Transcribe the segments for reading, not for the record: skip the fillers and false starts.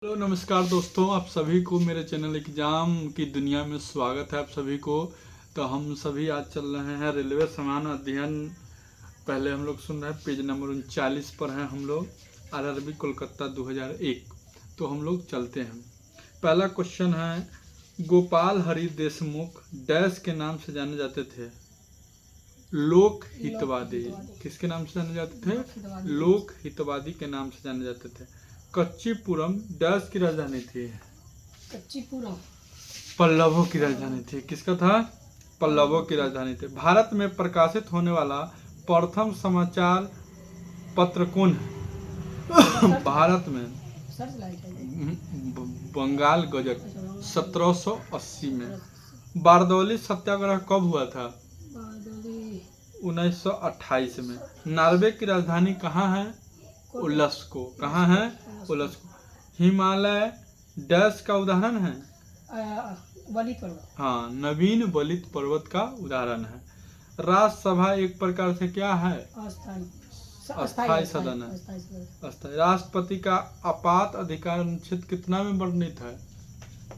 Hello नमस्कार दोस्तों, आप सभी को मेरे चैनल एग्जाम की दुनिया में स्वागत है। आप सभी को तो हम सभी आज चल रहे हैं रेलवे समान अध्ययन। पहले हम लोग सुन रहे हैं पेज नंबर 39 पर हैं हम लोग, आरआरबी कोलकाता 2001। तो हम लोग चलते हैं। पहला क्वेश्चन है, गोपाल हरि देशमुख डैश के नाम से जाने जाते थे? लोक हितवादी। किसके नाम से जाने जाते थे? लोक हितवादी के नाम से जाने जाते थे। कच्चीपुरम डैश की राजधानी थी? कच्चीपुरम पल्लवों की राजधानी थी। किसका था? पल्लवों की राजधानी थी। भारत में प्रकाशित होने वाला प्रथम समाचार पत्र कौन है? भारत में बंगाल गजट 1780 में। बारदौली सत्याग्रह कब हुआ था? 1928 में। नॉर्वे की राजधानी कहाँ है? ओस्लो। कहाँ है? ओस्लो। हिमालय डैश का उदाहरण है? बलित पर्वत। हाँ, नवीन बलित पर्वत का उदाहरण है। राज्यसभा एक प्रकार से क्या है? अस्थायी सदन है। अस्थायी। राष्ट्रपति का आपात अधिकार अनुच्छेद कितना में वर्णित है?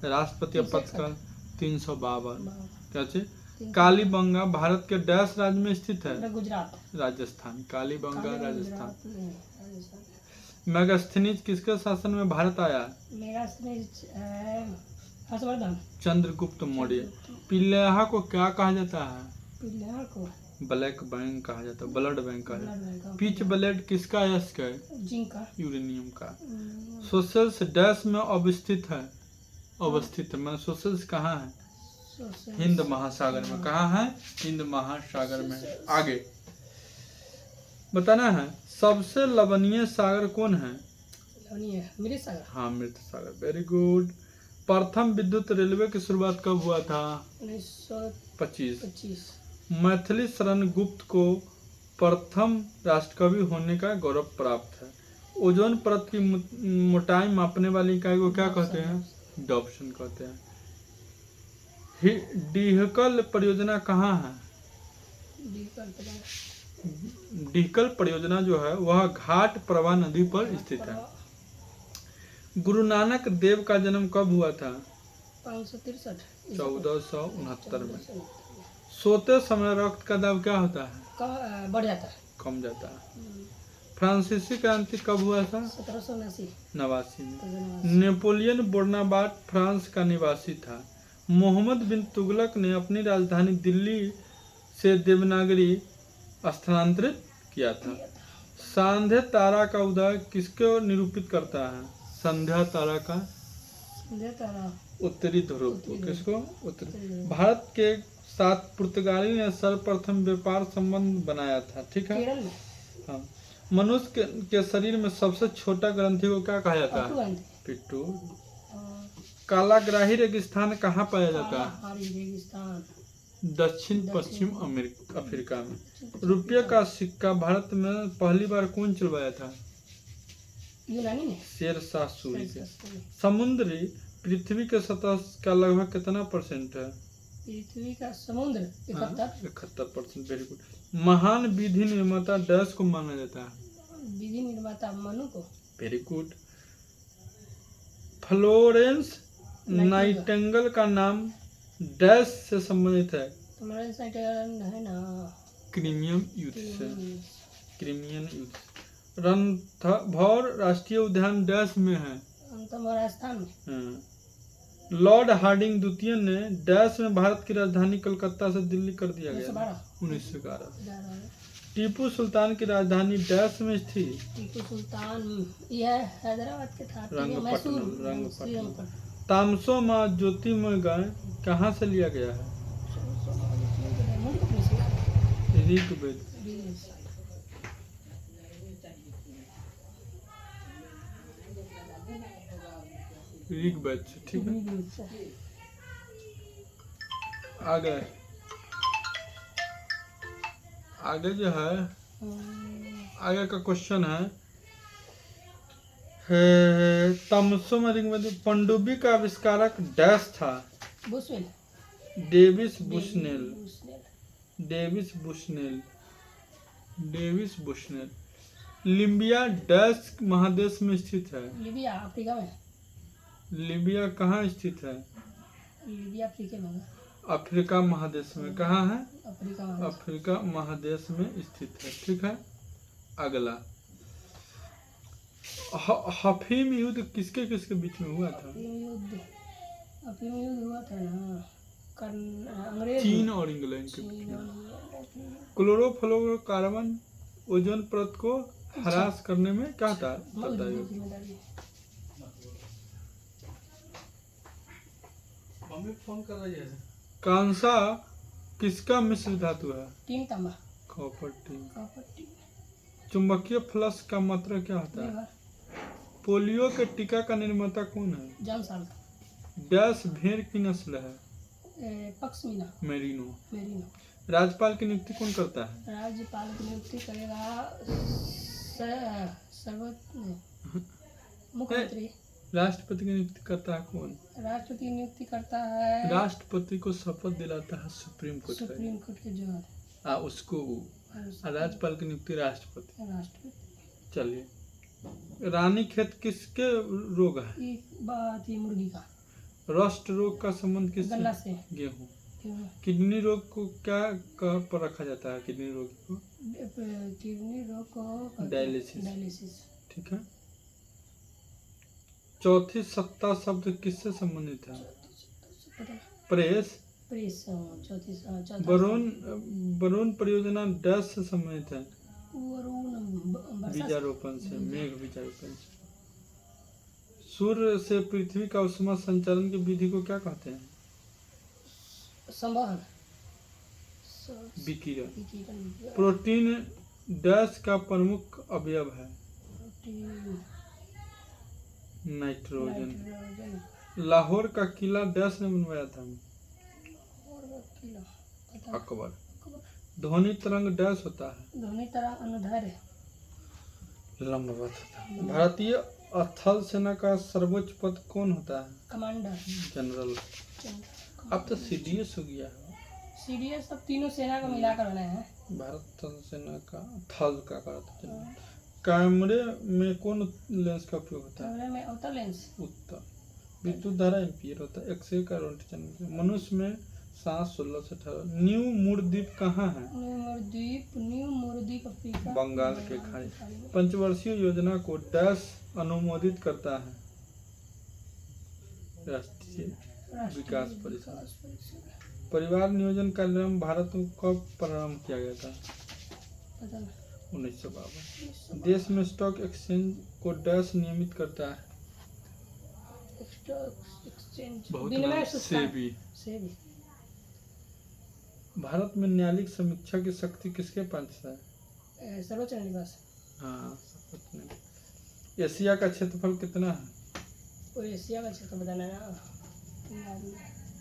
राष्ट्रपति आपातकाल 352। क्या चीज? कालीबंगा भारत के डैश राज्य में स्थित है? गुजरात। राजस्थान। कालीबंगा राजस्थान। मेगास्थनीज किसके शासन में भारत आया? हर्षवर्धन। चंद्रगुप्त मौर्य। पिलेहा को क्या कहा जाता है? पिल्ला को ब्लैक बैंक कहा जाता है, ब्लड बैंक कहा जाता है। पिच ब्लेड किसका अयस्क है? जिंक का। यूरेनियम का। सोशल्स डैश में अवस्थित है? अवस्थित है मतलब सोशल्स कहाँ है? हिंद महासागर में। कहाँ है? हिंद महासागर में। आगे बताना है, सबसे लवणीय सागर कौन है? मृत सागर। हाँ, मृत सागर। Very good. प्रथम विद्युत रेलवे की शुरुआत कब हुआ था? 1925। मैथिली शरण गुप्त को प्रथम राष्ट्रकवि होने का गौरव प्राप्त है। ओजोन परत की मोटाई मापने वाली इकाई को क्या कहते हैं? डॉप्सन कहते हैं। डीहकल परियोजना कहाँ है? डीहकल परियोजना जो है वह घाट प्रभा नदी पर स्थित है। गुरु नानक देव का जन्म कब हुआ था? 1469 में। सोते समय रक्त का दाब क्या होता है? बढ़ जाता है, कम जाता है। फ्रांसीसी क्रांति कब हुआ था? 1789 में। नेपोलियन बोनापार्ट फ्रांस का निवासी था। मोहम्मद बिन तुगलक ने अपनी राजधानी दिल्ली से देवनागरी स्थानांतरित किया था। संध्या तारा का उदय किसको निरूपित करता है? संध्या तारा का उत्तरी ध्रुव को। किसको? उत्तरी। भारत के साथ पुर्तगाली ने सर्वप्रथम व्यापार संबंध बनाया था। ठीक है। हाँ। मनुष्य के शरीर में सबसे छोटा ग्रंथि को क्या कहा जाता है? पिट्ठू। कालाग्राही रेगिस्तान कहाँ पाया जाता है? दक्षिण पश्चिम अफ्रीका में। रुपये का सिक्का भारत में पहली बार कौन चलवाया था? शेरशाह सूरी के। समुद्री पृथ्वी के सतह का लगभग कितना परसेंट है? पृथ्वी का समुद्र 71%। Very good. महान विधि निर्माता डैश को माना जाता है? विधि निर्माता मनु को। Very good. फ्लोरेंस नाइटिंगेल का नाम डैश से संबंधित है? फ्लोरेंस नाइटिंगेल है ना, क्रीमियन युद्ध से। क्रीमियन युद्ध। रणथंभौर राष्ट्रीय उद्यान डैश में है? राजस्थान में। लॉर्ड हार्डिंग द्वितीय ने डैश में भारत की राजधानी कलकत्ता से दिल्ली कर दिया गया? 1911। टीपू सुल्तान की राजधानी डैश में थी? टीपू सुल्तान यह हैदराबाद के था। रंगपट्टनम। तामसो माँ ज्योतिर्मय कहाँ से लिया गया है? ऋग्वेद। ऋग्वेद से। ठीक है। आगे जो है, आगे का क्वेश्चन है, तामसो में ऋग्वेद पनडुब्बी का आविष्कारक डैश था? Davis Bushnell. Davis Bushnell. Libya dash महादेश में स्थित है? लिबिया अफ्रीका में। लीबिया कहाँ स्थित है? लीबिया अफ्रीका में है। अफ्रीका महादेश में। कहाँ है? अफ्रीका में। अफ्रीका महादेश में स्थित है। ठीक है। अगला, हफीम युद्ध किसके किसके बीच में हुआ था? अफीम युद्ध हुआ था ना, अंग्रेज, चीन और इंग्लैंड के बीच चीन में। और इंग्लैंड। क्लोरोफ्लोरोकार्बन ओजोन परत को हरास करने में क्या था? जिम्मेदारी। फोन कर रही है। कांसा किसका मिश्र धातु है? टीन तांबा। Copper tin. Copper tin. चुंबकीय फ्लक्स का मात्रा क्या होता है? लीवर। पोलियो के टीका का निर्माता कौन है? जॉनसन। डैश भेड़ की नस्ल है? पक्समीना। मेरिनो। मेरिनो। राज्यपाल की नियुक्ति कौन करता है? राज्यपाल की नियुक्ति करेगा मुख्यमंत्री। राष्ट्रपति की नियुक्ति करता है कौन? राष्ट्रपति की नियुक्ति करता है, राष्ट्रपति को शपथ दिलाता है सुप्रीम कोर्ट के जज। उसको। राज्यपाल की नियुक्ति राष्ट्रपति। चलिए, रानीखेत किसके रोग है? बात ये मुर्गी का। रस्ट रोग का संबंध किससे? गन्ना से। गेहूँ। किडनी रोग को क्या कहाँ पर रखा जाता है? किडनी रोग को डायलिसिस। ठीक है। चौथी सत्ता शब्द किससे संबंधित है? प्रेस। वरुण परियोजना डैश से संबंधित है? बीजारोपण से, मेघ बीजारोपण से। सूर्य से पृथ्वी का उष्मा संचालन की विधि को क्या कहते हैं? संवहन। विकिरण। प्रोटीन डैश का प्रमुख अवयव है? नाइट्रोजन। लाहौर का किला डैश ने बनवाया था? अकबर। ध्वनि तरंग डैश होता है? ध्वनि तरंग अनुदैर्ध्य लंबवत होता है। भारतीय थल सेना का सर्वोच्च पद कौन होता है? Commander general. अब तो सीडीएस हो गया है। सीडीएस सब तीनों सेना को मिलाकर बनाए हैं। भारत थल सेना का थल का करता। कैमरे में कौन लेंस का उपयोग होता है? कैमरे में उत्तर लेंस। उत्तर। विद्युत धारा एम्पीयर होता है। एक्सरे का मनुष्य में सांस 16 से 18। न्यू मूरद्वीप कहाँ है? न्यू मूरद्वीप अफ्रीका बंगाल के खाड़ी। पंचवर्षीय योजना को डैश अनुमोदित करता है? राष्ट्रीय विकास परिषद। परिवार नियोजन कार्यक्रम भारत में कब प्रारंभ किया गया था? 1952। देश में स्टॉक एक्सचेंज को डैश नियमित करता है? सेबी। भारत में न्यायिक समीक्षा की शक्ति किसके पास है? सर्वोच्च न्यायालय। हाँ, एशिया का क्षेत्रफल कितना है? एशिया का क्षेत्र बताना है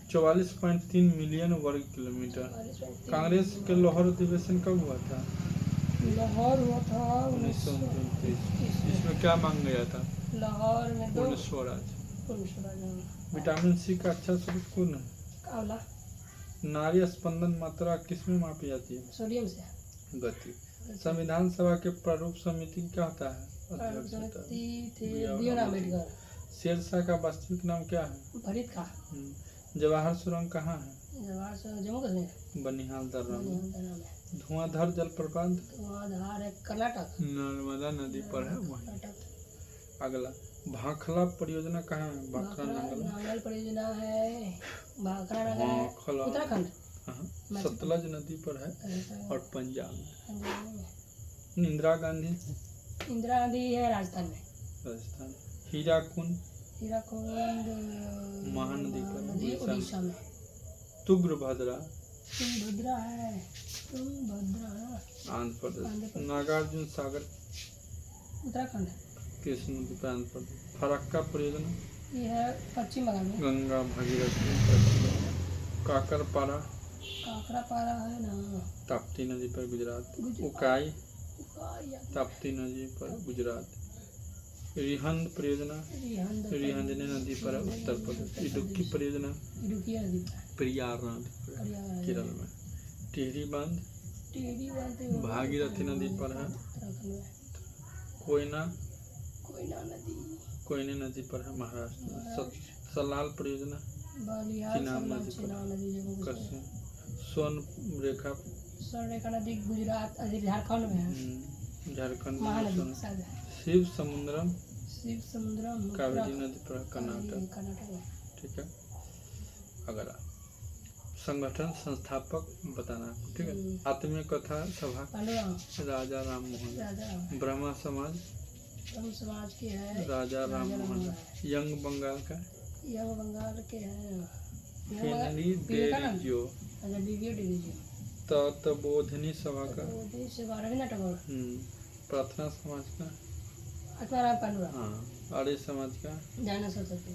44.3 मिलियन वर्ग किलोमीटर। कांग्रेस के लाहौर अधिवेशन कब हुआ था? लाहौर हुआ था 1929। इसमें क्या मांगा गया था? लाहौर में पूर्ण स्वराज। विटामिन सी का अच्छा स्रोत कौन है? आंवला। नाड़ी स्पंदन मात्रा किसमें मापी जाती है? सोडियम से। गति। संविधान सभा के प्रारूप समिति क्या होता है? शेरशाह का वास्तविक नाम क्या है? फरीद खान। जवाहर सुरंग कहाँ है? जवाहर सुरंग जम्मू कश्मीर। बनिहाल दर्रा में। धुआंधार जलप्रपात? धुआंधार है कर्नाटक। नर्मदा नदी पर है वहीं। अगला, भाखला परियोजना कहाँ है? भाखला नांगल परियोजना है भाखला उत्तराखंड। सतलज नदी पर है और पंजाब में। इंदिरा गांधी है राजस्थान। हीराकुंड महानदी पर उड़ीसा में। तुंगभद्रा है आंध्र प्रदेश। नागार्जुन सागर उत्तराखंड। कृष्ण नदी पर आंध्र प्रदेश। फरक्का परियोजना ये है पश्चिम बंगाल में। गंगा भागीरथी। काकरपारा है ना ताप्ती नदी पर गुजरात। उकाई ताप्ती नदी पर गुजरात। रिहंद परियोजना रिहंदनी नदी पर उत्तर प्रदेश। इडुक्की परियोजना पेरियार नदी पर केरल में। टिहरी बांध भागीरथी नदी पर है। कोयना कोयने नदी पर है महाराष्ट्र में। सलाल परियोजना बलिहाल चिनाब सल्ला नदी पर। चिनाब नदी जगह कश्मीर स्वर्ण रेखा स्वर्णरेखा नदी गुजरात झारखंड में है। झारखंड में महानदी स्वर्ण। शायद है। शिव समुद्रम शिव समुद्रम कावेरी नदी पर कर्नाटक। कर्नाटक में। ठीक है। अगला संगठन संस्थापक बताना है, ठीक है। आत्मीय कथा सभा पांडुरंग राजा राम मोहन। राजा ब्रह्मा समाज ब्रह्म समाज के है। राजा राम मोहन। यंग बंगाल का यंग बंगाल के हैं हेनरी विवेकानंद। डेरिजियो। अच्छा डीवीओ डिवीजन तत्बोधिनी सभा का से रविन्द्रनाथ टैगोर। प्रार्थना समाज का आत्माराम पांडुरंग। हाँ। आर्य समाज का ज्ञान सरस्वती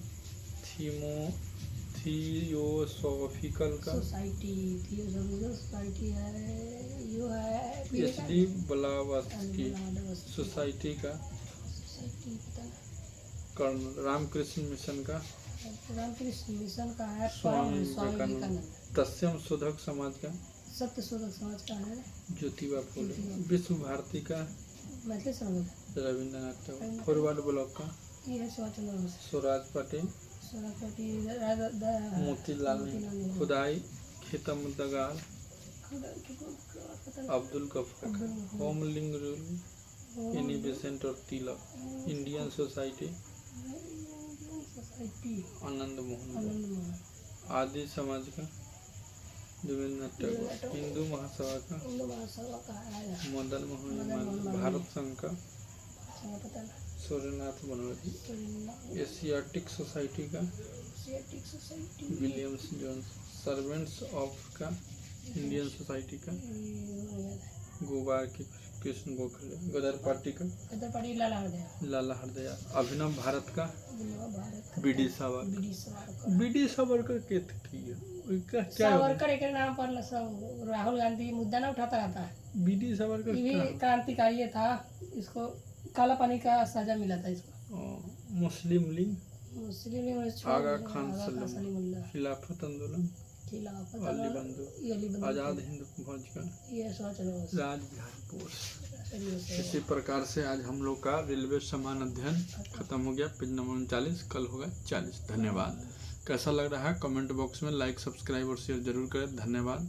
थियोसॉफिकल का सोसाइटी थियोसॉफिकल सोसाइटी है। यो है एचडी ब्लावत्स्की सोसाइटी का सोसाइटी पता नहीं। कर्नल रामकृष्ण मिशन का रामकृष्ण मिशन का है। स्वामी स्वामी विवेकानंद। विवेकानंद। तस्यम शोधक समाज का सत्य शोधक समाज का है। ज्योतिबा फुले। विश्व भारती का मैथिली समाज रविन्द्रनाथ टैगोर। फॉरवर्ड ब्लॉक का ये है सुभाष चंद्र बोस। स्वराज पाटिल। सरस्वती मोतीलाल नेहरू। खुदाई खेतम दगाल। अब्दुल गफर। होमलिंग रूल एनी बेसेंट और Tilak. Indian society society Anand Mohan. Anand Mohan. Adi Samaj का रविन्द्रनाथ टैगोर। हिंदू महासभा का हिंदू महासभा का है। मदन मोहन मदन मालवीय। मोहन मालवीय। भारत संघ का अच्छा पता नहीं। सूर्यनाथ बनर्जी। एशियाटिक सोसाइटी का Asiatic Society Williams Jones. Servants of का इंडियन सोसाइटी का गोबार की कृष्ण गोखले। गदर पार्टी का गदर पार्टी लाला हरदयाल। लाला हरदयाल। अभिनव भारत का Bharat BD Savarkar. BD Savarkar. BD Savarkar के की है क्या क्या सावरकर एक नाम पर न सब राहुल गांधी मुद्दा ना उठाता रहता है। बीडी सावरकर ये क्या भी क्रांतिकारी था। इसको काला पानी का सजा मिला था इसको। मुस्लिम लीग। मुस्लिम लीग में आगा खान सलीम। खिलाफत आंदोलन। खिलाफत अली बंधु। आजाद हिंद फौज का ये सुभाष चंद्र बोस। राज बिहारी बोस। इसी प्रकार से आज हम लोग का रेलवे समान अध्ययन खत्म हो गया। Page number 39। कल होगा 40। धन्यवाद। कैसा लग रहा है कमेंट बॉक्स में लाइक सब्सक्राइब और शेयर जरूर करें। धन्यवाद।